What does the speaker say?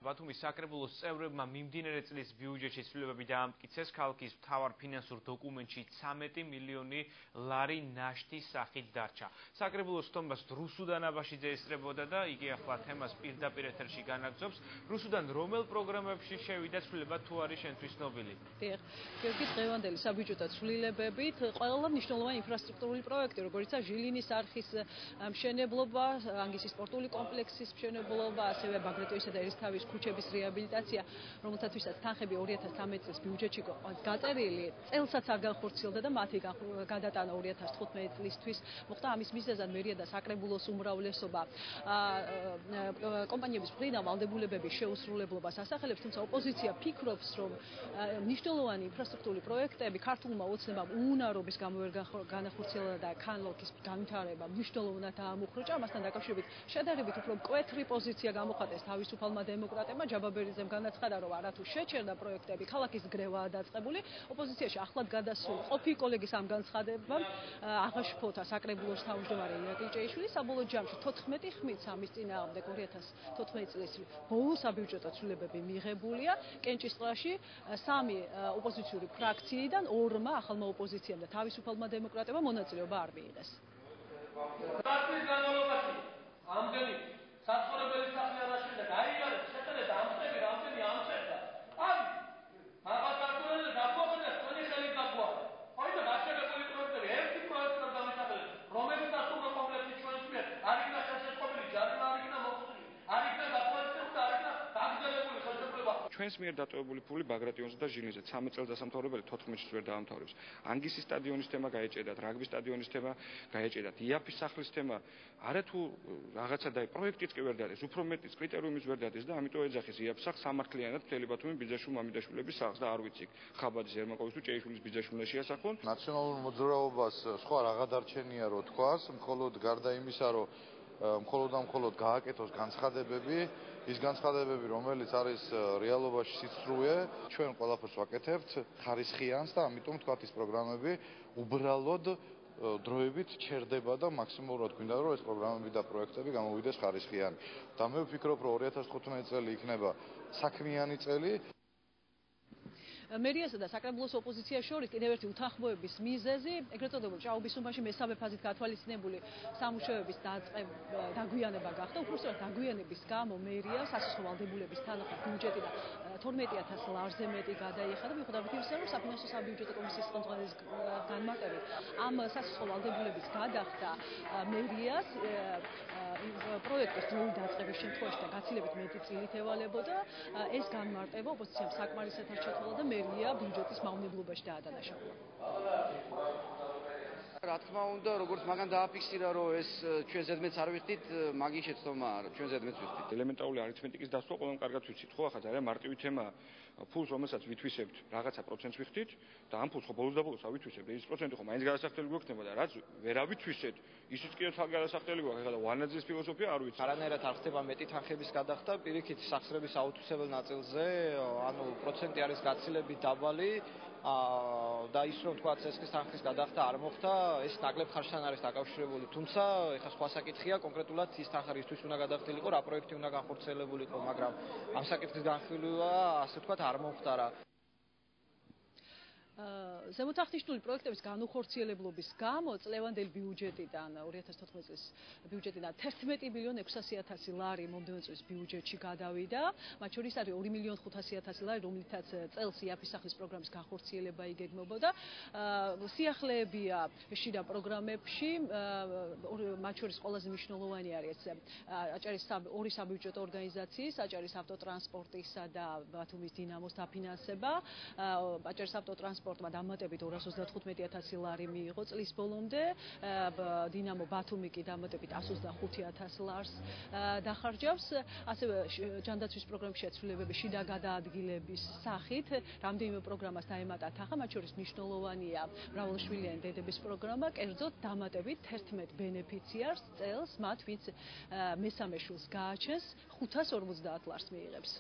ბათუმის საკრებულოს წევრებმა მიმდინარე წლის ბიუჯეტში ცვლილებები დაამტკიცეს. ქალაქის მთავარ ფინანსურ დოკუმენტში 13 მილიონი ლარი ნაშთის სახით დარჩა. საკრებულოს თომას რუსუდან აბაშიძე ესწრებოდა და იგი ახლა თემას პირდაპირ ეთერში განაგრძობს. რუსუდან რომელ პროგრამებში შევიდა ცვლილება თუ არის შენთვის ცნობილი? დიახ, გიორგი, დღევანდელი საბიუჯეტო ცვლილებებით ყველა მნიშვნელოვანი ინფრასტრუქტურული პროექტი, როგორიცაა ჟილინის არხის მშენებლობა, ანგისის სპორტული კომპლექსის მშენებლობა, ასევე ბაგრატოისა და ერისთავის ქუჩების რეაბილიტაცია, რომელთათვისაც თანხები 2013 წლის ბიუჯეტში გაწერილი, წელსაც არ განხორციელდა და მათი გადატანა 2015 წლისთვის მოხდა. ამის მიზეზად მერია და საკრებულოს უმრავლესობა კომპანიების მხრიდან ვალდებულებების შეუსრულებლობას ასახელებს, თუმცა ოპოზიცია ფიქრობს, რომ მნიშვნელოვანი ინფრასტრუქტურული პროექტები ქართულმა ოცნებამ უუნარობის გამო ვერ განახორციელა და ქალაქის განვითარება მნიშვნელოვნად დაამუხრუჭა. ამასთან დაკავშირებით შედარებით უფრო მკვეთრი პოზიცია გამოხატეს თავისუფალმა დემოკრატებმა. ჯაბაბერიძემ განაცხადა, რომ არათუ შეჩერდა პროექტები, ქალაქის გრევაა დაწყებული. ოპოზიციაში ახლად გადასულ ყოფილი კოლეგის ამ განცხადებამ აღაშფოთა საკრებულოს თავმჯდომარე ირაკლი ჭეიშვილი. საბოლოო ჯამში 14 ხმით სამის წინააღმდეგ 2014 წლის ბოლო საბიუჯეტო ცვლილებები მიღებულია. კენჭისყრაში 3 ოპოზიციური ფრაქციიდან 2-მა ახალმა ოპოზიციამ და თავისუფალმა დემოკრატებმა მონაწილეობა არ მიიღეს. Practic განმავლობაში ამდენი საცხოვრებელი სახლი არაშენდა და გაიარეს შეხედეთ ამწები რამდენი ამწებდა. აი მაგას ქართველები დაგვაყენეს თქვენი ხელით დაგვაყენეს. აი და გაშენებული პროექტები ერთი პროექტი არ დამისახელეს, რომელიც სასტუმრო კომპლექსი ჩვენს მიერ არ იქნა შესაძლებელი, ჯარიმა არ იქნა მოხსნილი, არ იქნა დაპროექტებული და არ იქნა დაგრძელებული ხელშეკრულება. ჩვენს მიერ დატოვებული ფული ბაგრატიონზე და ჟილინზე 13 წელს დასამთავრებელი 14-ში ვერ დაამთავრებს. ანგისის სტადიონის თემა გაეჭედათ, რაგბის სტადიონის თემა გაეჭედათ, იაფის სახლის თემა არათუ რაღაცა და პროექტიც კი ვერ დადეს, უფრო მეტიც კრიტერიუმის ვერ დადეს და ამიტომ ეძახეს იაფის სახლს სამართლიანად მთელი ბათუმი ბიძაშვილ მამიდაშვილების სახლს და არ ვიცი ხაბადის ერმაკოვის თუ ჭეიშვილის ბიძაშვილს შეასახონ. ნაციონალურ მოძრაობას სხვა რა გადარჩენია რო თქვას, მხოლოდ გარდა იმისა, რომ მხოლოდ გააკეთოს განცხადებები, ის განცხადებები, რომელიც არის რეალობაში სიცრუე, ჩვენ ყველაფერს ვაკეთებთ ხარისხიანს და ამიტომ თქვათ ის პროგრამები უბრალოდ დროებით ჩერდება და მაქსიმალურად გვინდა რომ ეს პროგრამები და პროექტები გამოვიდეს ხარისხიანი. და მე ვფიქრობ, რომ 2015 წელი იქნება საქმიანი წელი. მერიასა და საკრებულოს ოპოზიციას შორის კიდევ ერთი უთანხმოების მიზეზი, ეგრეთ წოდებულ ჭაობის უბანში მესამე ფაზით გათვალისწინებული სამუშაოების დაგვიანება გახდა. უпростоრად დაგვიანების გამო მერია სასოფლო ვალდებულების თანახმად ბიუჯეტი და 12,000 ლარზე მეტი გადაიხადა. მიუხედავად იმისა, რომ საფინანსო საბიუჯეტო კომისიის ხელმძღვანელის განმარტებით ამ სასოფლო ვალდებულების გადახდა მერიას პროექტის დროული დაწყების შემთხვევაში და გაცილებით მეტი წილით ევალებოდა. ეს განმარტება ოპოზიციამ საკმარისად არ შეცვალა და მერია ბიუჯეტის მავნებლობაში დაადანაშაულა. რა თქმა უნდა, როგორც მაგან დააფიქსირა, რომ ეს ჩვენ ზედმეტს არ ვიხდით, მაგის შეცდომა არა, ჩვენ ზედმეტს ვიხდით. ელემენტარული არითმეტიკის დასვა ყველამ კარგად ვიცით, ხო, ახლა ძალიან მარტივი თემაა. ფულს, რომელსაც ვითვისებთ, რაღაცა პროცენტს ვიხდით და ამ ფულს ხო ბოლოს და ბოლოს ავითვისებთ, ის პროცენტი ხო მაინც გადასახდელი გვექნება და რაც ვერ ავითვისეთ, ისიც კიდევ გადასახდელი გვაქვს. ეხლა ვანაძის ფილოსოფია არ ვიცი. არანაირად არ ხდება მეტი თანხების გადახდა, პირიქით სახსრების აუთვისებელ ნაწილზე, ანუ პროცენტი არის გაცილებით დაბალი. და ის რომ თქვა წესის თანხის გადახდა არ მოხდა, ეს ნაკლებ ხარჯთან არის დაკავშირებული. თუმცა ეხლა სხვა საკითხია, კონკრეტულად ის თანხა რისთვის უნდა გადახდილიყო, რა პროექტი უნდა განხორციელებულიყო, მაგრამ ამ საკითხის განხილვა, ასე ვთქვათ, არ მომხდარა. ზემოთახნიშნული პროექტების განუხორციელებლობის გამო წლევანდელი ბიუჯეტიდან 2014 წლის ბიუჯეტიდან 11 მილიონ 600,000 ლარი მომდევნო წლის ბიუჯეტში გადავიდა. მათ შორის არის 2 მილიონ 500,000 ლარი, რომლითაც წელს იაფის სახლის პროგრამის განხორციელება იგეგმებოდა. სიახლეებია შიდა პროგრამებში, მათ შორის ყველაზე მნიშვნელოვანი არის აჭარის ორი საბიუჯეტო ორგანიზაციის, აჭარის ავტოტრანსპორტისა და ბათუმის დინამოს დაფინანსება. აჭარის ავტოტრანსპორტმა დამატებით 235,000 ლარი მიიღო წლის ბოლომდე. დინამო ბათუმი კი დამატებით 125,000 ლარს დახარჯავს. ასევე ჯანდაცვის პროგრამის შეცვლილებები შიდა გადაადგილების სახით რამდენიმე პროგრამას დაემატა თანხა, მათ შორის მნიშვნელოვანია მრავალშვილიანი დედების პროგრამა, კერძოდ დამატებით 11 ბენეფიციარს წელს, მათ ვინც მესამე შვილს გააჩენს 550 ლარს მიიღებს.